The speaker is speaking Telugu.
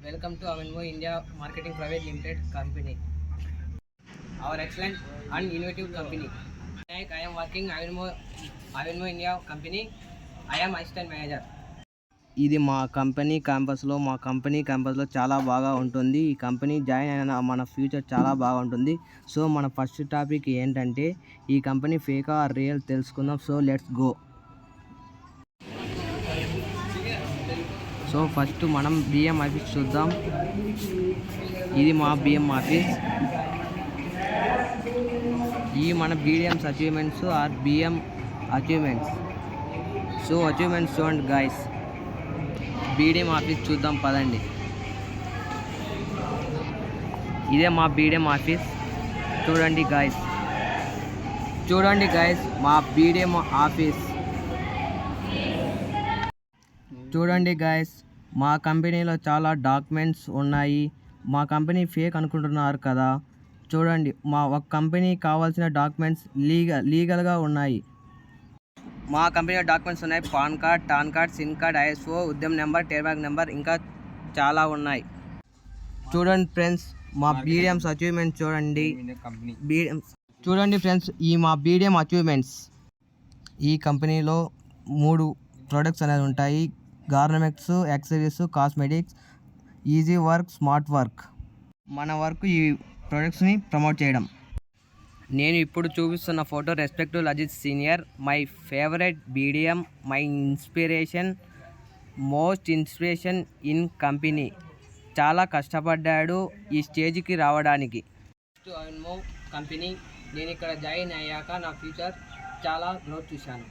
Welcome to Avenmo India Marketing Private Limited company. Our excellent and innovative company. I am working Avenmo India company. I am assistant manager. ఇది మా కంపెనీ క్యాంపస్లో చాలా బాగా ఉంటుంది. ఈ కంపెనీ జాయిన్ అయిన మన ఫ్యూచర్ చాలా బాగుంటుంది. సో మన ఫస్ట్ టాపిక్ ఏంటంటే ఈ కంపెనీ ఫేకా ఆర్ రియల్ తెలుసుకుందాం. So let's go. So first మనం బిఎం ఆఫీస్ చూద్దాం. ఇది మా బిఎం ఆఫీస్. ఈ మన BDMs achievements or BM achievements. So achievements చూడండి గైస్. బీడిఎం ఆఫీస్ చూద్దాం పదండి. ఇదే మా బీడిఎం ఆఫీస్. చూడండి గైస్ మా బీడిఎం ఆఫీస్. చూడండి గైస్ మా కంపెనీలో చాలా డాక్యుమెంట్స్ ఉన్నాయి. మా కంపెనీ ఫేక్ అనుకుంటున్నారు కదా. చూడండి మా ఒక కంపెనీ కావాల్సిన డాక్యుమెంట్స్ లీగల్గా ఉన్నాయి. మా కంపెనీలో డాక్యుమెంట్స్ ఉన్నాయి. PAN card, TAN card, CIN card, ISO, Udyam number, టేర్బ్యాక్ నెంబర్, ఇంకా చాలా ఉన్నాయి. చూడండి ఫ్రెండ్స్ మా బీడిఎంస్ అచీవ్మెంట్స్ చూడండి. చూడండి ఫ్రెండ్స్ ఈ మా బీడిఎం అచీవ్మెంట్స్. ఈ కంపెనీలో 3 ప్రొడక్ట్స్ అనేది ఉంటాయి. Garments, accessories, cosmetics, easy work, smart work. మన వర్క్ ఈ ప్రొడక్ట్స్ని ప్రమోట్ చేయడం. నేను ఇప్పుడు చూపిస్తున్న photo respect to Ajit senior, my favourite BDM, my inspiration, most inspiration in company. చాలా కష్టపడ్డాడు ఈ స్టేజ్కి రావడానికి. కంపెనీ నేను ఇక్కడ జాయిన్ అయ్యాక నా ఫ్యూచర్ చాలా గ్రోత్ చూశాను.